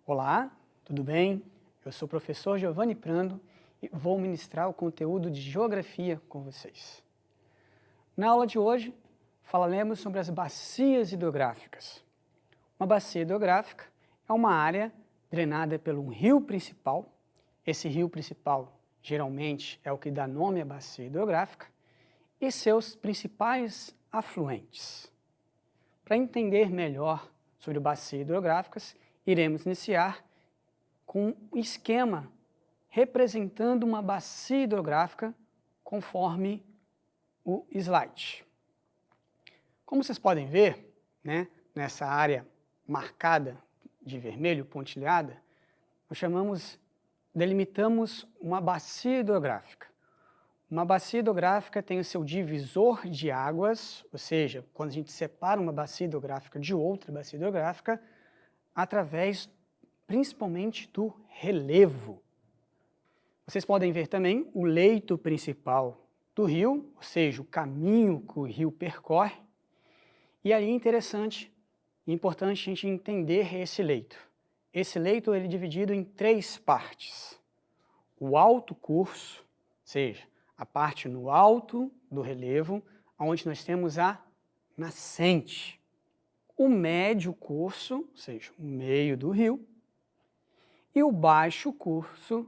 Olá, tudo bem? Eu sou o professor Giovanni Prando e vou ministrar o conteúdo de Geografia com vocês. Na aula de hoje, falaremos sobre as bacias hidrográficas. Uma bacia hidrográfica é uma área drenada por um rio principal. Esse rio principal, geralmente, é o que dá nome à bacia hidrográfica, e seus principais afluentes. Para entender melhor sobre bacias hidrográficas, iremos iniciar com um esquema representando uma bacia hidrográfica conforme o slide. Como vocês podem ver, nessa área marcada de vermelho, pontilhada, nós delimitamos uma bacia hidrográfica. Uma bacia hidrográfica tem o seu divisor de águas, ou seja, quando a gente separa uma bacia hidrográfica de outra bacia hidrográfica, através principalmente do relevo. Vocês podem ver também o leito principal do rio, ou seja, o caminho que o rio percorre. E aí é interessante e importante a gente entender esse leito. Esse leito ele é dividido em três partes. O alto curso, ou seja, a parte no alto do relevo, onde nós temos a nascente. O médio curso, ou seja, o meio do rio, e o baixo curso,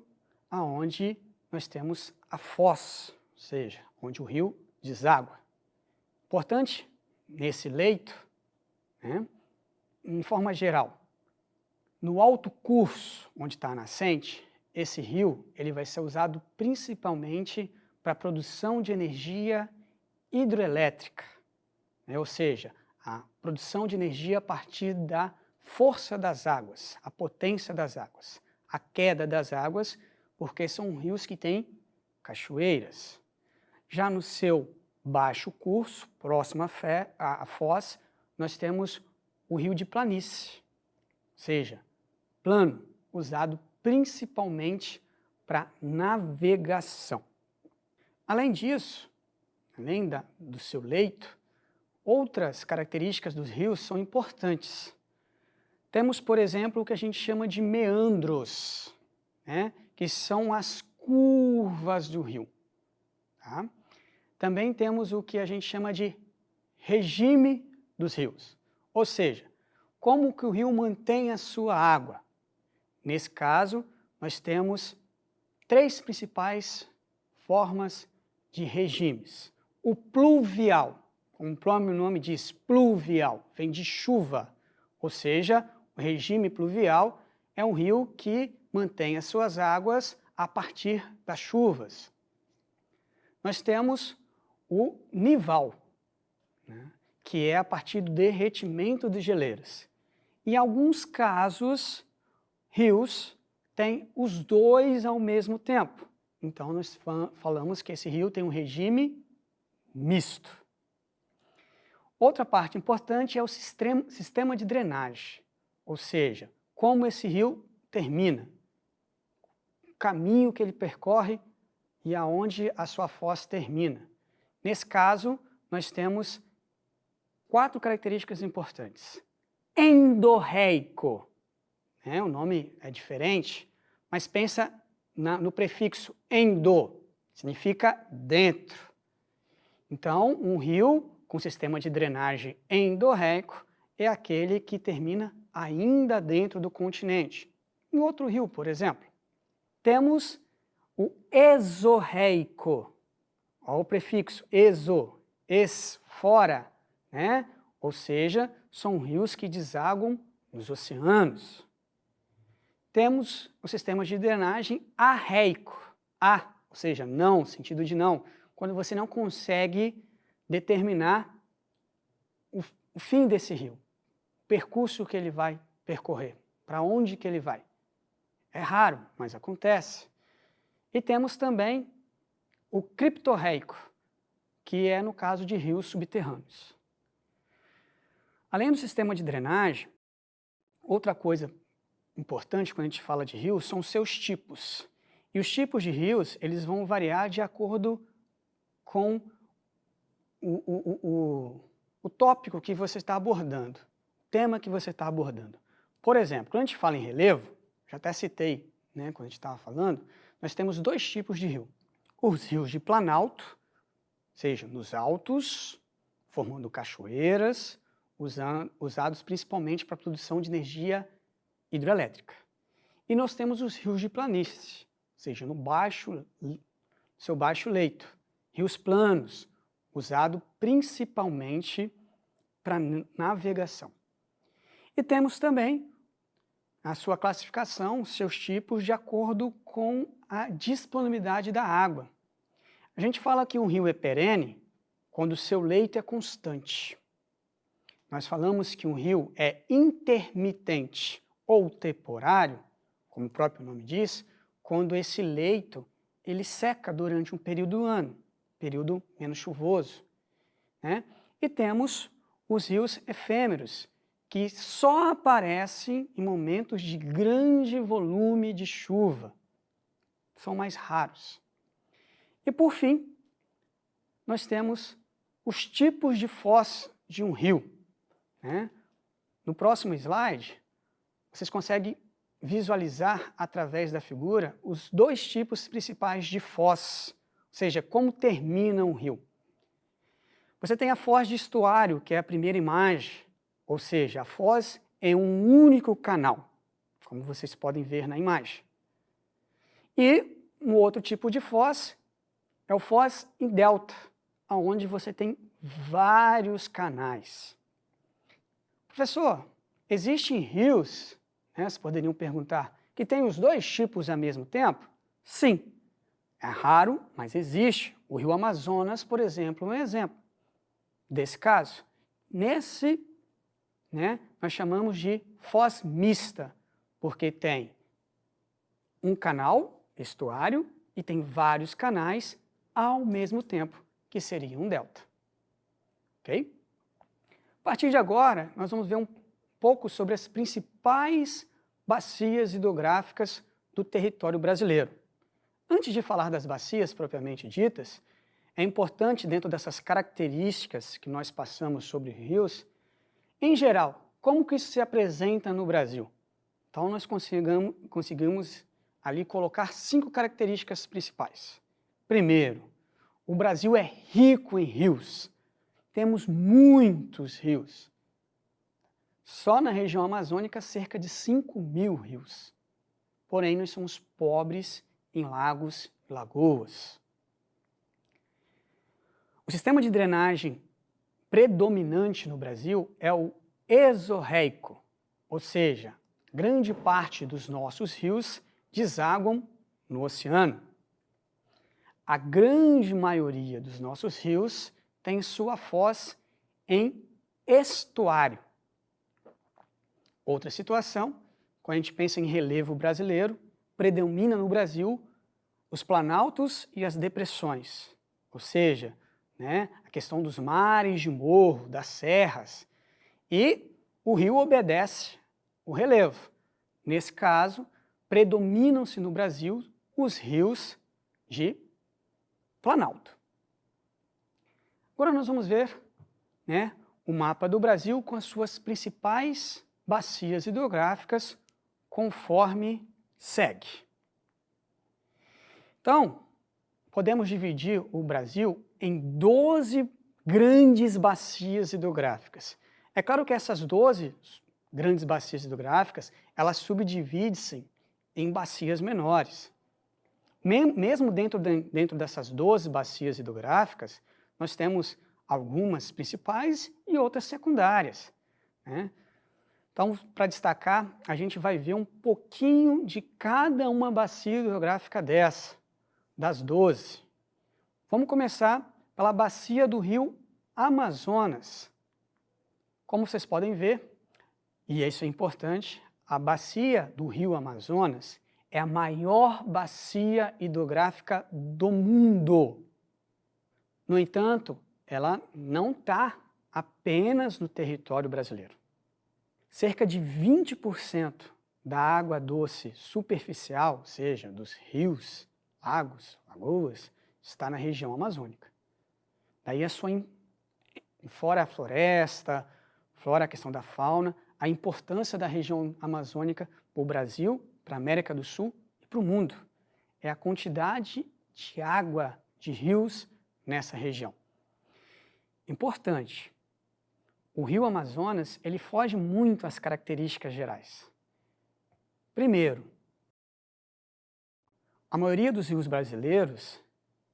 aonde nós temos a foz, ou seja, onde o rio deságua. Importante, nesse leito, em forma geral, no alto curso, onde está a nascente, esse rio ele vai ser usado principalmente para a produção de energia hidroelétrica, ou seja, a produção de energia a partir da força das águas, a potência das águas, a queda das águas, porque são rios que têm cachoeiras. Já no seu baixo curso, próximo à foz, nós temos o rio de planície, ou seja, plano, usado principalmente para navegação. Além disso, além do seu leito, outras características dos rios são importantes. Temos, por exemplo, o que a gente chama de meandros, que são as curvas do rio. Tá? Também temos o que a gente chama de regime dos rios, ou seja, como que o rio mantém a sua água. Nesse caso, nós temos três principais formas de regimes. O pluvial, como o próprio nome diz, pluvial, vem de chuva, ou seja, o regime pluvial é um rio que mantém as suas águas a partir das chuvas. Nós temos o nival, que é a partir do derretimento de geleiras. Em alguns casos, rios têm os dois ao mesmo tempo. Então, nós falamos que esse rio tem um regime misto. Outra parte importante é o sistema de drenagem, ou seja, como esse rio termina, o caminho que ele percorre e aonde a sua foz termina. Nesse caso, nós temos 4 características importantes. Endorreico, o nome é diferente, mas pensa no prefixo endo, significa dentro. Então, um rio com sistema de drenagem endorreico é aquele que termina ainda dentro do continente. Em outro rio, por exemplo, temos o exorreico, olha o prefixo exo, fora, ou seja, são rios que desaguam nos oceanos. Temos o sistema de drenagem arreico, ou seja, não, sentido de não, quando você não consegue determinar o fim desse rio, o percurso que ele vai percorrer, para onde que ele vai. É raro, mas acontece. E temos também o criptorreico, que é no caso de rios subterrâneos. Além do sistema de drenagem, outra coisa importante quando a gente fala de rios são os seus tipos. E os tipos de rios, eles vão variar de acordo com o tópico que você está abordando, o tema que você está abordando. Por exemplo, quando a gente fala em relevo, já até citei, né, quando a gente estava falando, nós temos dois tipos de rio. Os rios de planalto, seja nos altos, formando cachoeiras, usados principalmente para a produção de energia hidrelétrica. E nós temos os rios de planície, seja no seu baixo leito, rios planos, usado principalmente para navegação. E temos também a sua classificação, seus tipos, de acordo com a disponibilidade da água. A gente fala que um rio é perene quando o seu leito é constante. Nós falamos que um rio é intermitente ou temporário, como o próprio nome diz, quando esse leito ele seca durante um período do ano, período menos chuvoso, né? E temos os rios efêmeros, que só aparecem em momentos de grande volume de chuva. São mais raros. E por fim, nós temos os tipos de foz de um rio, né? No próximo slide, vocês conseguem visualizar através da figura os dois tipos principais de foz, ou seja, como termina um rio. Você tem a foz de estuário, que é a primeira imagem, ou seja, a foz é um único canal, como vocês podem ver na imagem. E um outro tipo de foz é o foz em delta, onde você tem vários canais. Professor, existem rios, né, vocês poderiam perguntar, que têm os dois tipos ao mesmo tempo? Sim, é raro, mas existe. O rio Amazonas, por exemplo, é um exemplo desse caso. Nesse, né, nós chamamos de foz mista, porque tem um canal, estuário, e tem vários canais ao mesmo tempo, que seria um delta. Ok? A partir de agora, nós vamos ver um pouco sobre as principais bacias hidrográficas do território brasileiro. Antes de falar das bacias propriamente ditas, é importante, dentro dessas características que nós passamos sobre rios, em geral, como que isso se apresenta no Brasil? Então, nós conseguimos ali colocar 5 características principais. Primeiro, o Brasil é rico em rios. Temos muitos rios. Só na região amazônica, cerca de 5.000 rios. Porém, nós somos pobres em lagos e lagoas. O sistema de drenagem predominante no Brasil é o exorreico, ou seja, grande parte dos nossos rios desaguam no oceano. A grande maioria dos nossos rios tem sua foz em estuário. Outra situação, quando a gente pensa em relevo brasileiro, predomina no Brasil os planaltos e as depressões, ou seja, né, a questão dos mares de morro, das serras, e o rio obedece o relevo. Nesse caso, predominam-se no Brasil os rios de planalto. Agora nós vamos ver, né, o mapa do Brasil com as suas principais bacias hidrográficas conforme segue. Então, podemos dividir o Brasil em 12 grandes bacias hidrográficas. É claro que essas 12 grandes bacias hidrográficas, elas subdividem-se em bacias menores. Mesmo dentro dessas 12 bacias hidrográficas, nós temos algumas principais e outras secundárias, né? Então, para destacar, a gente vai ver um pouquinho de cada uma bacia hidrográfica dessa, das 12. Vamos começar pela bacia do rio Amazonas. Como vocês podem ver, e isso é importante, a bacia do rio Amazonas é a maior bacia hidrográfica do mundo. No entanto, ela não está apenas no território brasileiro. Cerca de 20% da água doce superficial, ou seja, dos rios, lagos, lagoas, está na região amazônica. Daí fora a floresta, flora, a questão da fauna, a importância da região amazônica para o Brasil, para a América do Sul e para o mundo. É a quantidade de água, de rios nessa região. Importante, o rio Amazonas, ele foge muito às características gerais. Primeiro, a maioria dos rios brasileiros,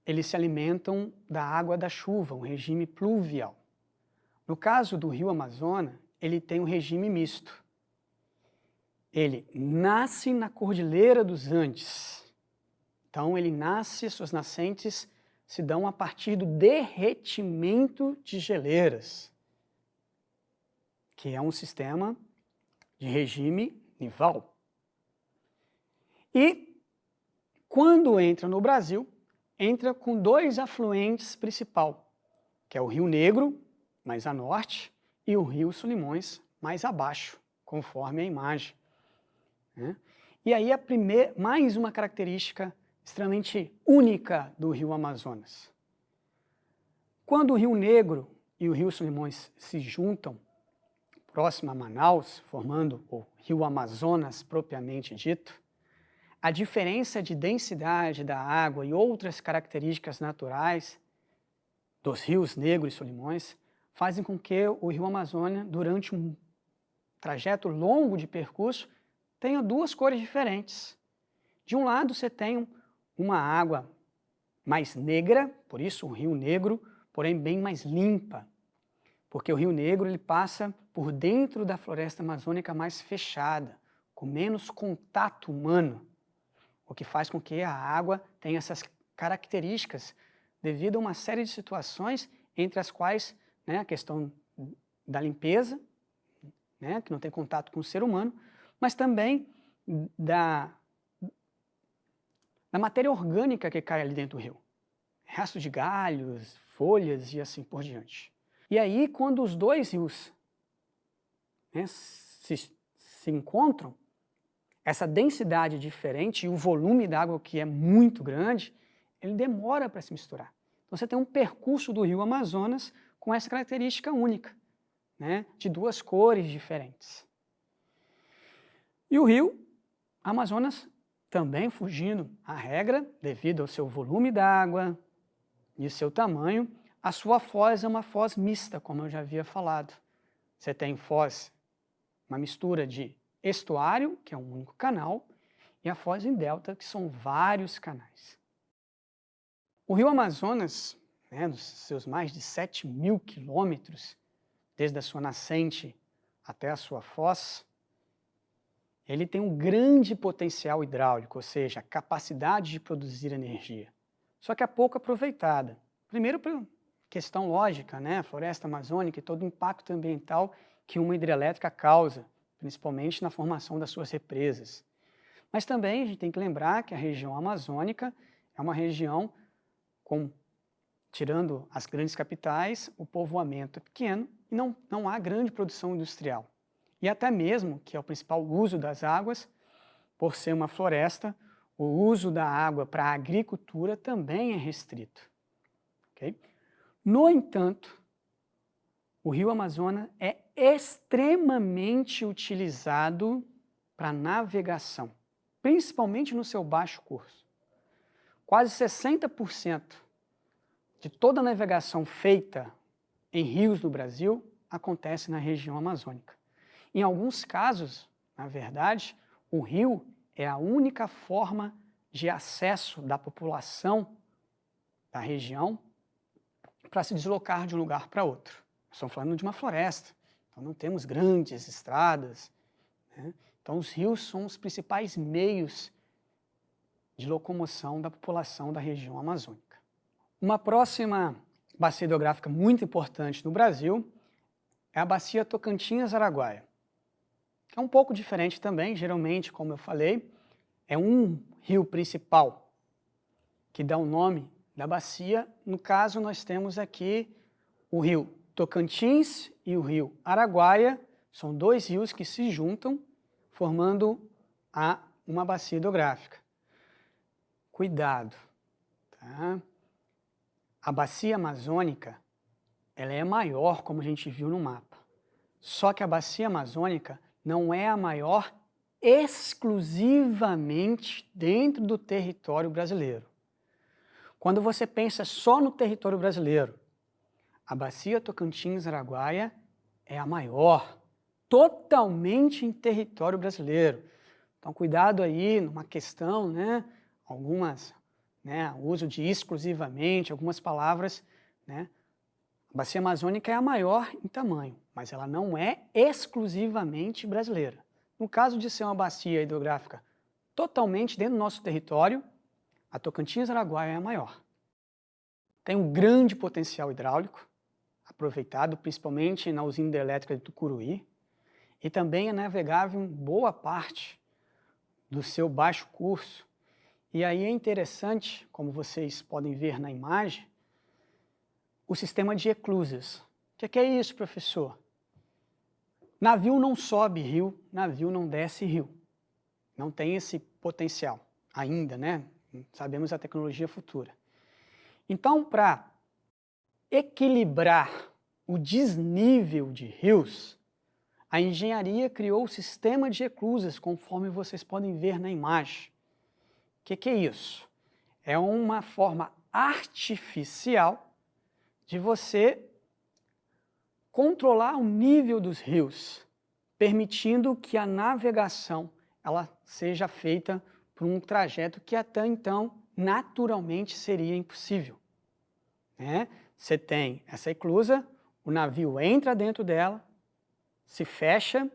eles se alimentam da água da chuva, um regime pluvial. No caso do rio Amazonas, ele tem um regime misto. Ele nasce na Cordilheira dos Andes. Então, ele nasce, suas nascentes se dão a partir do derretimento de geleiras, que é um sistema de regime nival. E, quando entra no Brasil, entra com dois afluentes principais, que é o Rio Negro, mais a norte, e o Rio Solimões, mais abaixo, conforme a imagem. E aí, mais uma característica extremamente única do rio Amazonas. Quando o Rio Negro e o Rio Solimões se juntam, próximo a Manaus, formando o Rio Amazonas propriamente dito, a diferença de densidade da água e outras características naturais dos rios Negro e Solimões fazem com que o Rio Amazonas, durante um trajeto longo de percurso, tenha duas cores diferentes. De um lado, você tem uma água mais negra, por isso o Rio Negro, porém bem mais limpa, porque o Rio Negro ele passa por dentro da floresta amazônica mais fechada, com menos contato humano, o que faz com que a água tenha essas características devido a uma série de situações, entre as quais a questão da limpeza, que não tem contato com o ser humano, mas também da matéria orgânica que cai ali dentro do rio. Restos de galhos, folhas e assim por diante. E aí, quando os dois rios se encontram, essa densidade diferente e o volume d'água que é muito grande, ele demora para se misturar. Então você tem um percurso do rio Amazonas com essa característica única, de duas cores diferentes. E o rio Amazonas também fugindo à regra, devido ao seu volume d'água e seu tamanho, a sua foz é uma foz mista, como eu já havia falado. Você tem foz, uma mistura de estuário, que é um único canal, e a foz em delta, que são vários canais. O rio Amazonas, dos seus mais de 7.000 quilômetros, desde a sua nascente até a sua foz, ele tem um grande potencial hidráulico, ou seja, a capacidade de produzir energia, só que é pouco aproveitada. Primeiro por questão lógica, a floresta amazônica e todo o impacto ambiental que uma hidrelétrica causa, principalmente na formação das suas represas. Mas também a gente tem que lembrar que a região amazônica é uma região tirando as grandes capitais, o povoamento é pequeno e não há grande produção industrial. E até mesmo, que é o principal uso das águas, por ser uma floresta, o uso da água para a agricultura também é restrito. Okay? No entanto, o rio Amazonas é extremamente utilizado para navegação, principalmente no seu baixo curso. Quase 60% de toda a navegação feita em rios no Brasil acontece na região amazônica. Em alguns casos, na verdade, o rio é a única forma de acesso da população da região para se deslocar de um lugar para outro. Estamos falando de uma floresta, então não temos grandes estradas. Então os rios são os principais meios de locomoção da população da região amazônica. Uma próxima bacia hidrográfica muito importante no Brasil é a bacia Tocantins-Araguaia, que é um pouco diferente também, geralmente, como eu falei, é um rio principal que dá o nome da bacia. No caso, nós temos aqui o rio Tocantins e o rio Araguaia, são dois rios que se juntam, formando uma bacia hidrográfica. Cuidado, tá? A bacia amazônica, ela é maior, como a gente viu no mapa, Só que a bacia amazônica não é a maior exclusivamente dentro do território brasileiro. Quando você pensa só no território brasileiro, a bacia Tocantins-Araguaia é a maior, totalmente em território brasileiro. Então, cuidado aí numa questão, algumas, o uso de exclusivamente, algumas palavras, A bacia amazônica é a maior em tamanho, mas ela não é exclusivamente brasileira. No caso de ser uma bacia hidrográfica totalmente dentro do nosso território, a Tocantins-Araguaia é a maior. Tem um grande potencial hidráulico, aproveitado principalmente na usina hidrelétrica de Tucuruí, e também é navegável em boa parte do seu baixo curso. E aí é interessante, como vocês podem ver na imagem, o sistema de eclusas. O que é isso, professor? Navio não sobe rio, navio não desce rio. Não tem esse potencial ainda, Sabemos a tecnologia futura. Então, para equilibrar o desnível de rios, a engenharia criou o sistema de eclusas, conforme vocês podem ver na imagem. O que é isso? É uma forma artificial de você controlar o nível dos rios, permitindo que a navegação ela seja feita por um trajeto que até então naturalmente seria impossível. Você tem essa eclusa, o navio entra dentro dela, se fecha,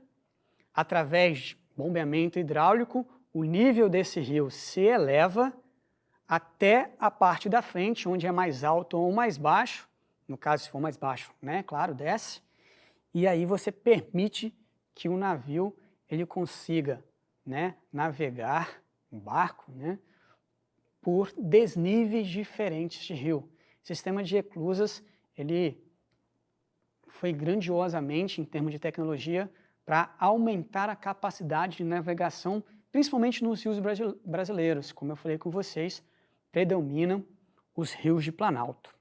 através de bombeamento hidráulico, o nível desse rio se eleva até a parte da frente, onde é mais alto ou mais baixo, no caso se for mais baixo, claro, desce, e aí você permite que o navio ele consiga navegar, um barco, por desníveis diferentes de rio. O sistema de eclusas, ele foi grandiosamente, em termos de tecnologia, para aumentar a capacidade de navegação, principalmente nos rios brasileiros. Como eu falei com vocês, predominam os rios de Planalto.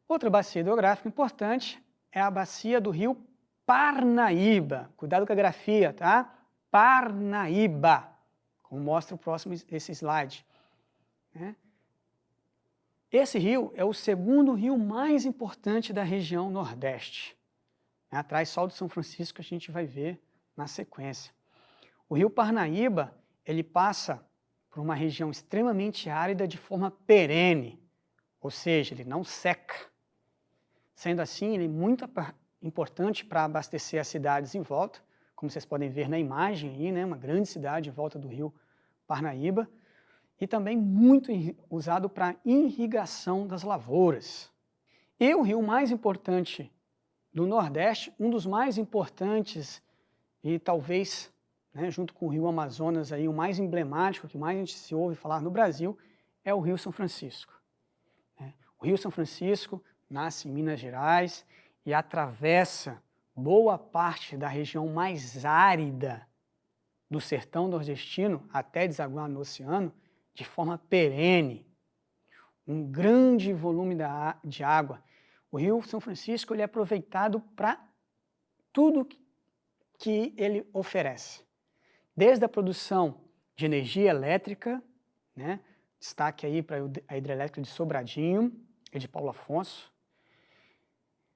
Outra bacia hidrográfica importante é a bacia do rio Parnaíba. Cuidado com a grafia, tá? Parnaíba, como mostra o próximo esse slide. Esse rio é o segundo rio mais importante da região Nordeste. Atrás só do São Francisco a gente vai ver na sequência. O rio Parnaíba, ele passa por uma região extremamente árida de forma perene, ou seja, ele não seca. Sendo assim, ele é muito importante para abastecer as cidades em volta, como vocês podem ver na imagem aí, uma grande cidade em volta do rio Parnaíba, e também muito usado para irrigação das lavouras. E o rio mais importante do Nordeste, um dos mais importantes e talvez, junto com o rio Amazonas, aí, o mais emblemático, que mais a gente se ouve falar no Brasil, é o rio São Francisco. O rio São Francisco nasce em Minas Gerais e atravessa boa parte da região mais árida do sertão nordestino até desaguar no oceano, de forma perene, um grande volume de água. O rio São Francisco ele é aproveitado para tudo que ele oferece, desde a produção de energia elétrica, destaque aí para a hidrelétrica de Sobradinho e de Paulo Afonso,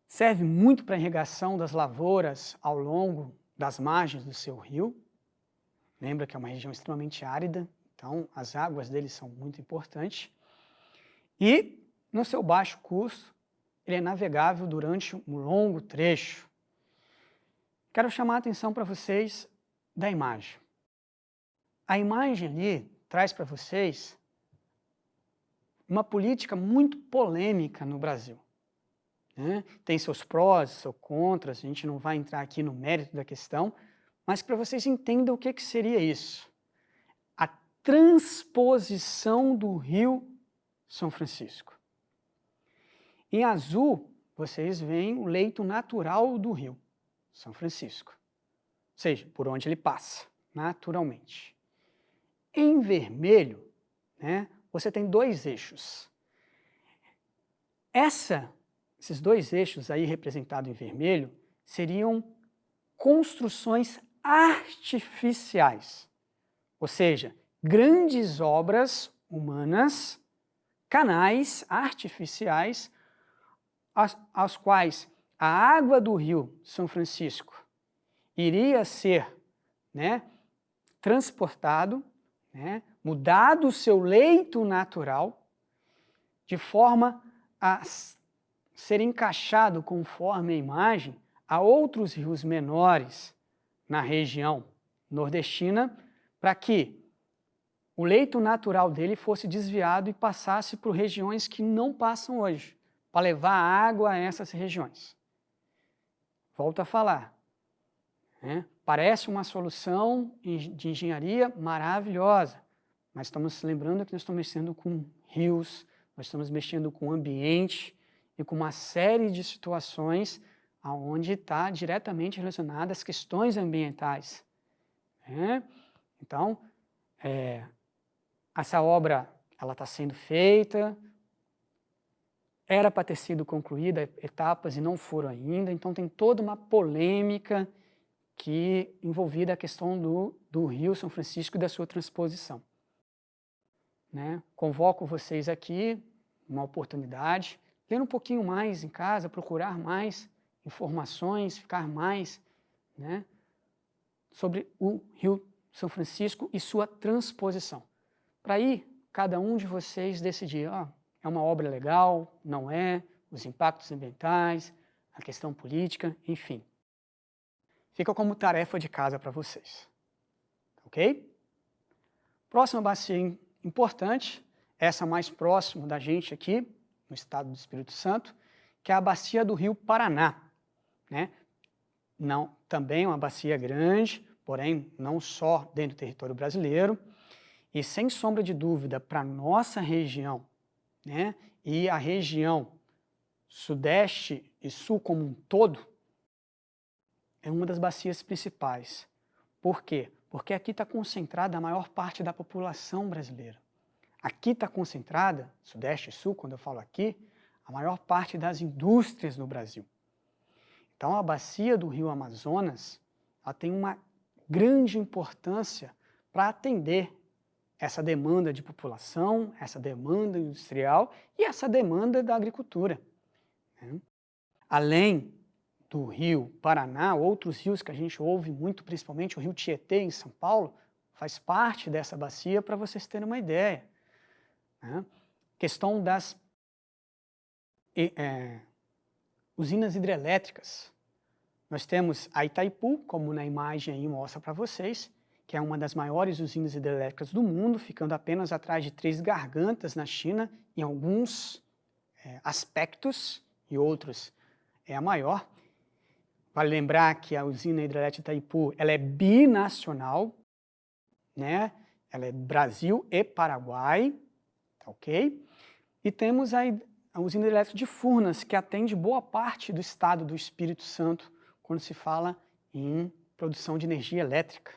serve muito para a irrigação das lavouras ao longo das margens do seu rio. Lembra que é uma região extremamente árida, então as águas dele são muito importantes. E no seu baixo curso, ele é navegável durante um longo trecho. Quero chamar a atenção para vocês da imagem. A imagem ali traz para vocês uma política muito polêmica no Brasil. Tem seus prós, seus contras, a gente não vai entrar aqui no mérito da questão, mas para vocês entendam o que seria isso. A transposição do rio São Francisco. Em azul, vocês veem o leito natural do rio São Francisco, ou seja, por onde ele passa, naturalmente. Em vermelho, você tem dois eixos. Essa esses dois eixos aí representados em vermelho seriam construções artificiais, ou seja, grandes obras humanas, canais artificiais, aos quais a água do Rio São Francisco iria ser, né, transportado, né, mudado o seu leito natural, de forma a ser encaixado conforme a imagem a outros rios menores na região nordestina, para que o leito natural dele fosse desviado e passasse por regiões que não passam hoje, para levar água a essas regiões. Volto a falar, né? Parece uma solução de engenharia maravilhosa, mas estamos lembrando que nós estamos mexendo com rios, nós estamos mexendo com o ambiente e com uma série de situações onde está diretamente relacionada às questões ambientais, né? Então, essa obra está sendo feita, era para ter sido concluída etapas e não foram ainda, então tem toda uma polêmica que envolvida a questão do Rio São Francisco e da sua transposição, né? Convoco vocês aqui, uma oportunidade, ler um pouquinho mais em casa, procurar mais informações, ficar mais, né, sobre o Rio São Francisco e sua transposição. Para aí, cada um de vocês decidir, é uma obra legal, não é, os impactos ambientais, a questão política, enfim. Fica como tarefa de casa para vocês, ok? Próxima bacia importante, essa mais próxima da gente aqui, no estado do Espírito Santo, que é a bacia do Rio Paraná, né? Não, também uma bacia grande, porém não só dentro do território brasileiro, e sem sombra de dúvida para a nossa região, né? E a região sudeste e sul como um todo, é uma das bacias principais. Por quê? Porque aqui está concentrada a maior parte da população brasileira. Aqui está concentrada, sudeste e sul, quando eu falo aqui, a maior parte das indústrias no Brasil. Então, a bacia do Rio Amazonas, ela tem uma grande importância para atender essa demanda de população, essa demanda industrial e essa demanda da agricultura, né? Além do Rio Paraná, outros rios que a gente ouve muito, principalmente o Rio Tietê, em São Paulo, faz parte dessa bacia, para vocês terem uma ideia, né? Questão das usinas hidrelétricas. Nós temos a Itaipu, como na imagem aí mostra para vocês, que é uma das maiores usinas hidrelétricas do mundo, ficando apenas atrás de Três Gargantas, na China, em alguns aspectos, e outros é a maior. Vale lembrar que a usina hidrelétrica Itaipu, ela é binacional, né? Ela é Brasil e Paraguai, tá ok? E temos a usina hidrelétrica de Furnas, que atende boa parte do estado do Espírito Santo, quando se fala em produção de energia elétrica.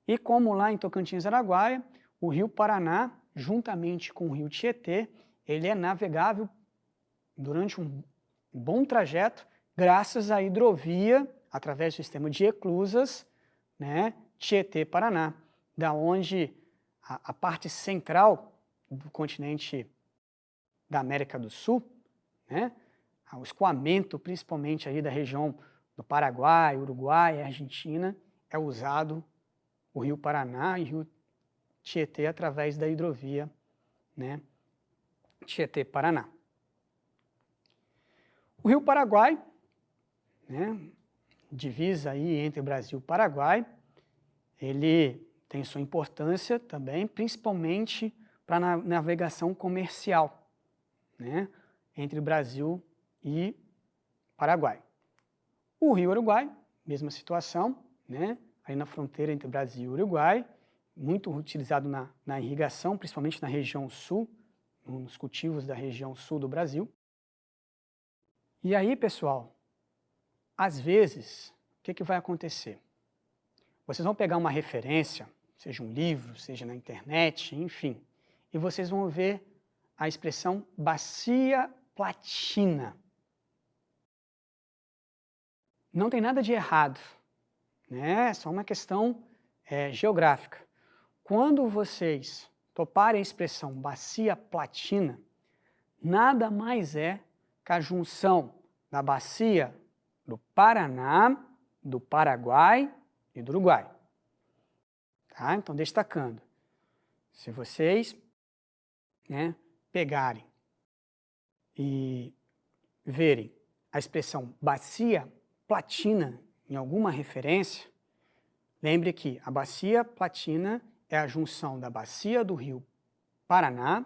E como lá em Tocantins, Araguaia, o Rio Paraná, juntamente com o Rio Tietê, ele é navegável durante um bom trajeto, graças à hidrovia, através do sistema de eclusas, né, Tietê-Paraná, da onde a parte central do continente da América do Sul, né, o escoamento principalmente aí da região do Paraguai, Uruguai e Argentina, é usado o Rio Paraná e o Rio Tietê através da hidrovia, né, Tietê-Paraná. O Rio Paraguai, né, divisa aí entre Brasil e Paraguai, ele tem sua importância também, principalmente para a navegação comercial, né, entre Brasil e Paraguai. O Rio Uruguai, mesma situação, né, aí na fronteira entre Brasil e Uruguai, muito utilizado na irrigação, principalmente na região sul, nos cultivos da região sul do Brasil. E aí, pessoal, às vezes, o que vai acontecer? Vocês vão pegar uma referência, seja um livro, seja na internet, enfim, e vocês vão ver a expressão bacia platina. Não tem nada de errado, né? É só uma questão geográfica. Quando vocês toparem a expressão bacia platina, nada mais é que a junção da bacia do Paraná, do Paraguai e do Uruguai. Tá? Então, destacando, se vocês pegarem e verem a expressão bacia platina em alguma referência, lembre que a bacia platina é a junção da bacia do rio Paraná,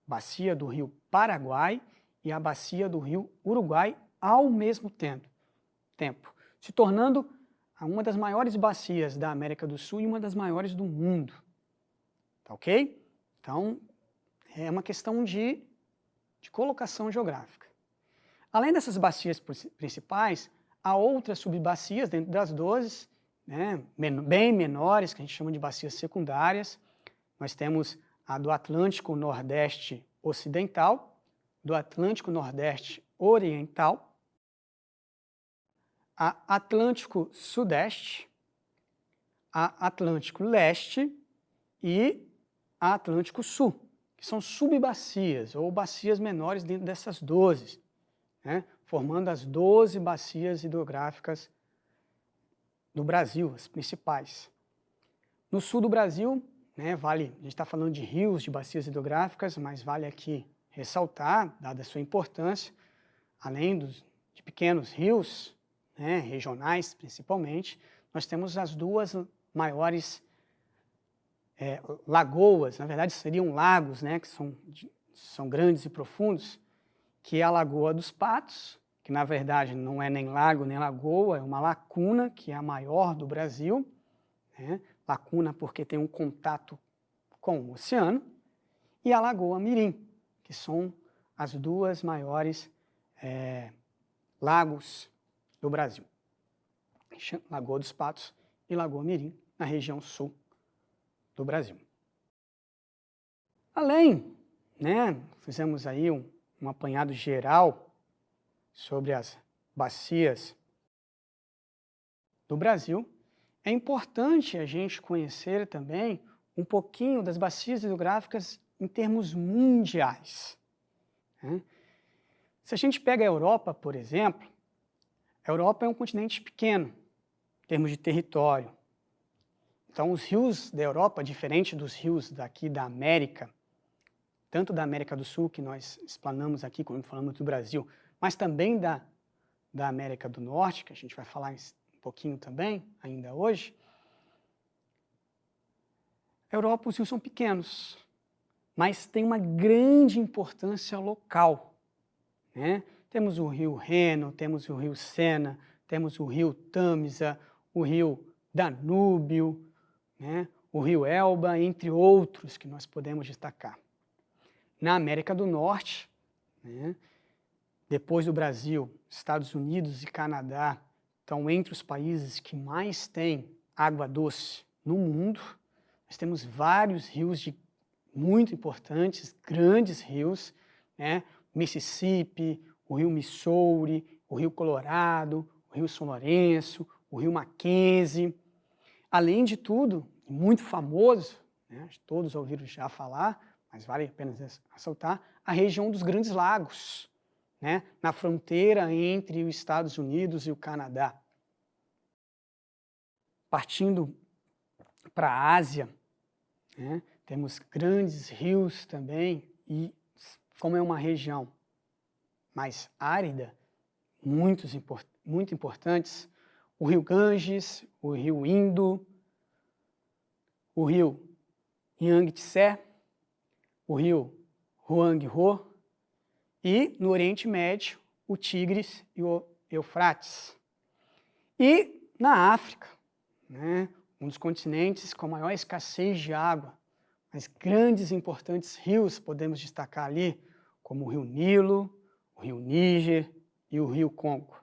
bacia do rio Paraguai e a bacia do rio Uruguai ao mesmo tempo, se tornando uma das maiores bacias da América do Sul e uma das maiores do mundo. Tá ok? Então, é uma questão de colocação geográfica. Além dessas bacias principais, há outras subbacias dentro das 12, bem menores, que a gente chama de bacias secundárias. Nós temos a do Atlântico Nordeste Ocidental, do Atlântico Nordeste Oriental, a Atlântico Sudeste, a Atlântico Leste e a Atlântico Sul, que são subbacias ou bacias menores dentro dessas 12, formando as 12 bacias hidrográficas do Brasil, as principais. No sul do Brasil, a gente está falando de rios, de bacias hidrográficas, mas vale aqui ressaltar, dada a sua importância, além de pequenos rios, regionais principalmente, nós temos as duas maiores lagoas, na verdade seriam lagos, que são grandes e profundos, que é a Lagoa dos Patos, que na verdade não é nem lago nem lagoa, é uma lacuna, que é a maior do Brasil, lacuna porque tem um contato com o oceano, e a Lagoa Mirim, que são as duas maiores lagos do Brasil. Lagoa dos Patos e Lagoa Mirim, na região sul do Brasil. Além, fizemos aí um apanhado geral sobre as bacias do Brasil, é importante a gente conhecer também um pouquinho das bacias hidrográficas em termos mundiais. Se a gente pega a Europa, por exemplo, a Europa é um continente pequeno, em termos de território. Então, os rios da Europa, diferente dos rios daqui da América, tanto da América do Sul, que nós explanamos aqui quando falamos do Brasil, mas também da América do Norte, que a gente vai falar um pouquinho também, ainda hoje. A Europa, os rios são pequenos, mas tem uma grande importância local. Temos o rio Reno, temos o rio Sena, temos o rio Tâmisa, o rio Danúbio, o rio Elba, entre outros que nós podemos destacar. Na América do Norte, depois do Brasil, Estados Unidos e Canadá estão entre os países que mais têm água doce no mundo. Nós temos vários rios muito importantes, grandes rios, Mississippi, o rio Missouri, o rio Colorado, o rio São Lourenço, o rio Mackenzie. Além de tudo, muito famoso, todos ouviram já falar, mas vale a pena ressaltar, a região dos Grandes Lagos, na fronteira entre os Estados Unidos e o Canadá. Partindo para a Ásia, temos grandes rios também, e como é uma região mais árida, muito importantes, o rio Ganges, o rio Indo, o rio Yangtze, o rio Huanghe e, no Oriente Médio, o Tigres e o Eufrates. E na África, um dos continentes com maior escassez de água, mas grandes e importantes rios podemos destacar ali, como o rio Nilo, o rio Níger e o rio Congo.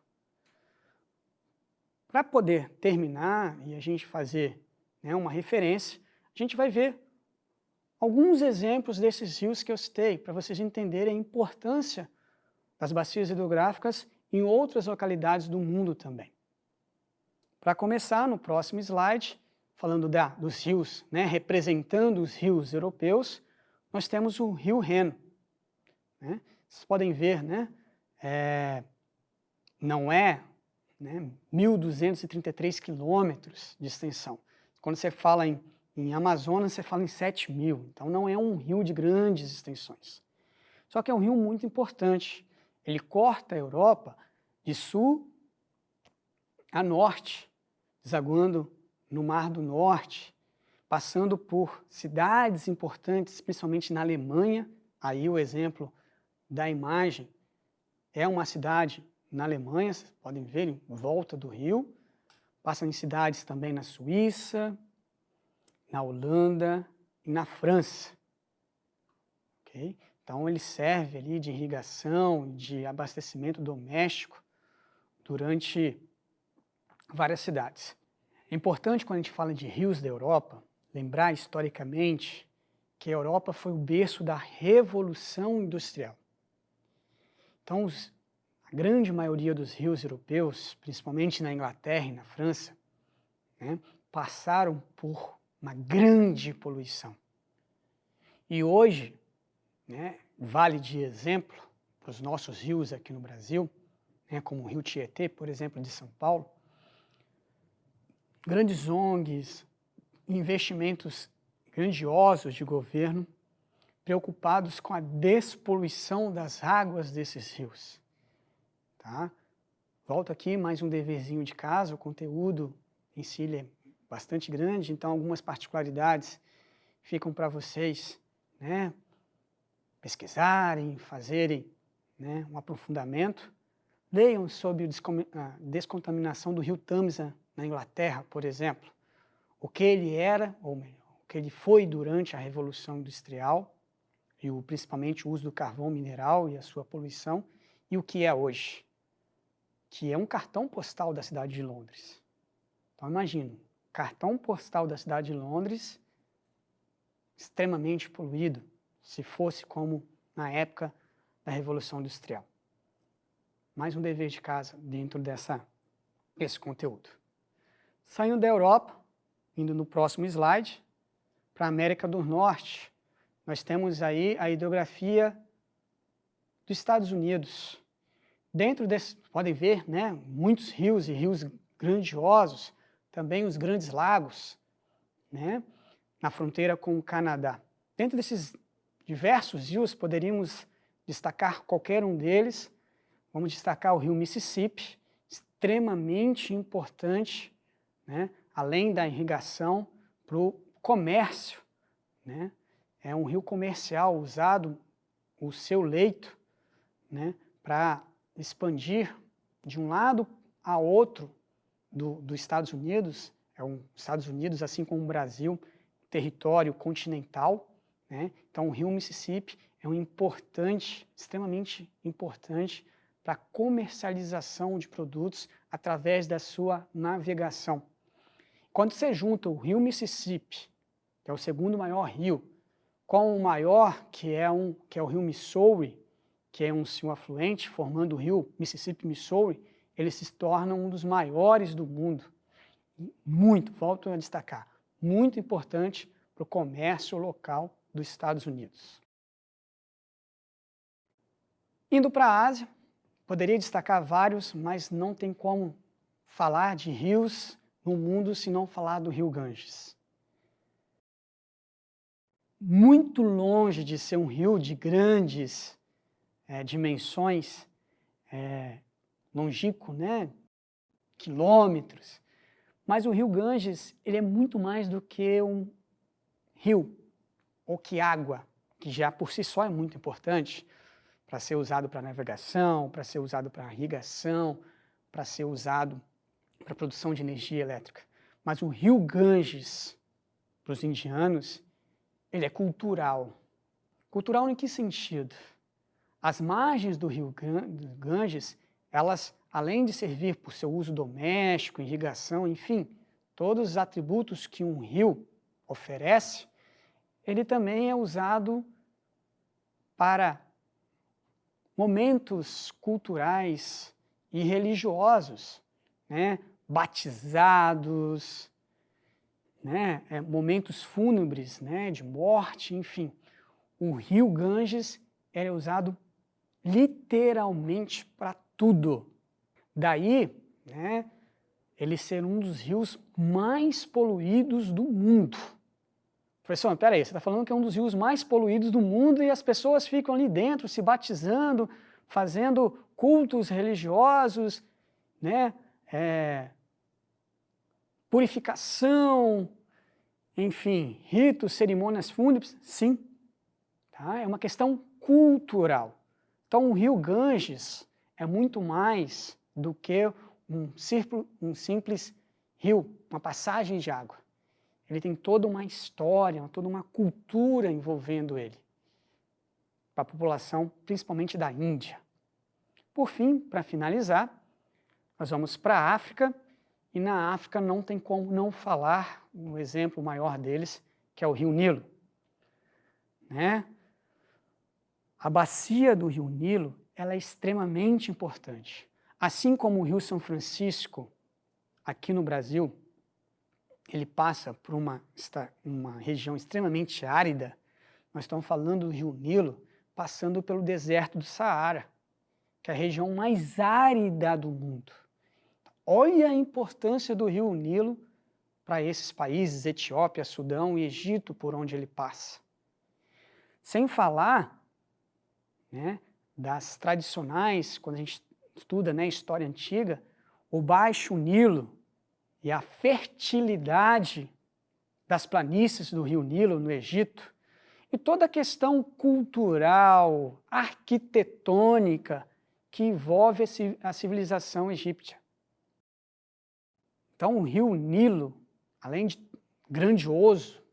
Para poder terminar e a gente fazer uma referência, a gente vai ver alguns exemplos desses rios que eu citei, para vocês entenderem a importância das bacias hidrográficas em outras localidades do mundo também. Para começar, no próximo slide, falando dos rios, né, representando os rios europeus, nós temos o rio Reno. Né? Vocês podem ver, né, não é, né, 1.233 quilômetros de extensão. Quando você fala em Amazonas, você fala em 7.000. Então, não é um rio de grandes extensões. Só que é um rio muito importante. Ele corta a Europa de sul a norte, desaguando no Mar do Norte, passando por cidades importantes, principalmente na Alemanha. Aí o exemplo da imagem é uma cidade na Alemanha, vocês podem ver em volta do rio. Passa em cidades também na Suíça, na Holanda e na França. Okay? Então ele serve ali de irrigação, de abastecimento doméstico durante várias cidades. É importante, quando a gente fala de rios da Europa, lembrar historicamente que a Europa foi o berço da Revolução Industrial. Então, a grande maioria dos rios europeus, principalmente na Inglaterra e na França, né, passaram por uma grande poluição. E hoje, né, vale de exemplo para os nossos rios aqui no Brasil, né, como o Rio Tietê, por exemplo, de São Paulo, grandes ONGs, investimentos grandiosos de governo, preocupados com a despoluição das águas desses rios. Tá? Volto aqui, mais um deverzinho de casa, o conteúdo em si é bastante grande, então algumas particularidades ficam para vocês, né, pesquisarem, fazerem, né, um aprofundamento. Leiam sobre a descontaminação do rio Tâmisa na Inglaterra, por exemplo, o que ele era, ou melhor, o que ele foi durante a Revolução Industrial, e principalmente o uso do carvão mineral e a sua poluição, e o que é hoje, que é um cartão postal da cidade de Londres. Então imagina, cartão postal da cidade de Londres extremamente poluído, se fosse como na época da Revolução Industrial. Mais um dever de casa dentro desse conteúdo. Saindo da Europa, indo no próximo slide, para a América do Norte, nós temos aí a hidrografia dos Estados Unidos. Dentro desse, podem ver, né, muitos rios e rios grandiosos, também os grandes lagos, né, na fronteira com o Canadá. Dentro desses diversos rios, poderíamos destacar qualquer um deles. Vamos destacar o rio Mississippi, extremamente importante, né, além da irrigação, para o comércio. Né? É um rio comercial usado, o seu leito, né, para expandir de um lado a outro dos Estados Unidos. Estados Unidos, assim como o Brasil, território continental. Né? Então, o rio Mississippi é extremamente importante para a comercialização de produtos através da sua navegação. Quando você junta o rio Mississippi, que é o segundo maior rio, com o maior, que é o rio Missouri, que é um afluente, formando o rio Mississippi-Missouri, eles se tornam um dos maiores do mundo. Muito, volto a destacar, muito importante para o comércio local dos Estados Unidos. Indo para a Ásia, poderia destacar vários, mas não tem como falar de rios no mundo se não falar do rio Ganges. Muito longe de ser um rio de grandes dimensões, longínquo, né, quilômetros, mas o rio Ganges ele é muito mais do que um rio, ou que água, que já por si só é muito importante para ser usado para navegação, para ser usado para irrigação, para ser usado para produção de energia elétrica. Mas o rio Ganges, para os indianos, ele é cultural. Cultural em que sentido? As margens do rio Ganges, elas, além de servir por seu uso doméstico, irrigação, enfim, todos os atributos que um rio oferece, ele também é usado para momentos culturais e religiosos, né? Batizados, né? Momentos fúnebres, né? De morte, enfim. O rio Ganges era usado literalmente para tudo. Daí, né, ele ser um dos rios mais poluídos do mundo. Professor, peraí, você está falando que é um dos rios mais poluídos do mundo e as pessoas ficam ali dentro se batizando, fazendo cultos religiosos, né, purificação, enfim, ritos, cerimônias fúnebres? Sim, tá? É uma questão cultural. Então o rio Ganges é muito mais do que um simples rio, uma passagem de água. Ele tem toda uma história, toda uma cultura envolvendo ele, para a população, principalmente da Índia. Por fim, para finalizar, nós vamos para a África, e na África não tem como não falar um exemplo maior deles, que é o Rio Nilo. Né? A bacia do Rio Nilo ela é extremamente importante. Assim como o Rio São Francisco, aqui no Brasil, ele passa por uma região extremamente árida, nós estamos falando do Rio Nilo passando pelo deserto do Saara, que é a região mais árida do mundo. Olha a importância do Rio Nilo para esses países, Etiópia, Sudão e Egito, por onde ele passa. Sem falar, né, das tradicionais, quando a gente estuda, né, história antiga, o Baixo Nilo e a fertilidade das planícies do Rio Nilo no Egito, e toda a questão cultural, arquitetônica que envolve a civilização egípcia. Então o Rio Nilo, além de grandioso,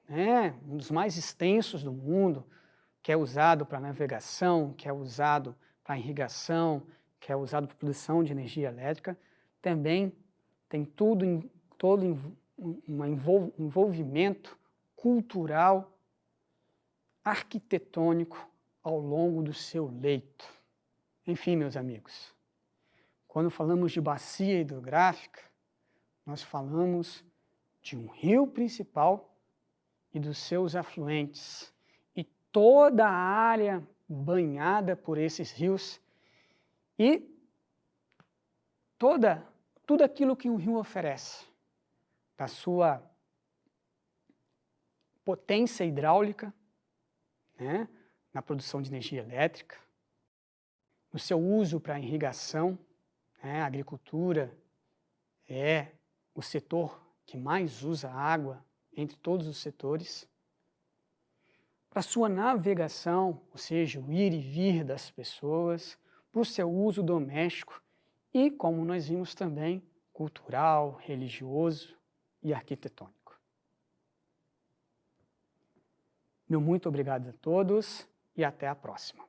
né, um dos mais extensos do mundo, que é usado para navegação, que é usado para irrigação, que é usado para produção de energia elétrica, também tem todo um envolvimento cultural, arquitetônico ao longo do seu leito. Enfim, meus amigos, quando falamos de bacia hidrográfica, nós falamos de um rio principal e dos seus afluentes, e toda a área banhada por esses rios e tudo aquilo que um rio oferece, da sua potência hidráulica, né, na produção de energia elétrica, no seu uso para irrigação, né, a agricultura é o setor que mais usa água entre todos os setores, para sua navegação, ou seja, o ir e vir das pessoas, para o seu uso doméstico e, como nós vimos também, cultural, religioso e arquitetônico. Meu muito obrigado a todos e até a próxima.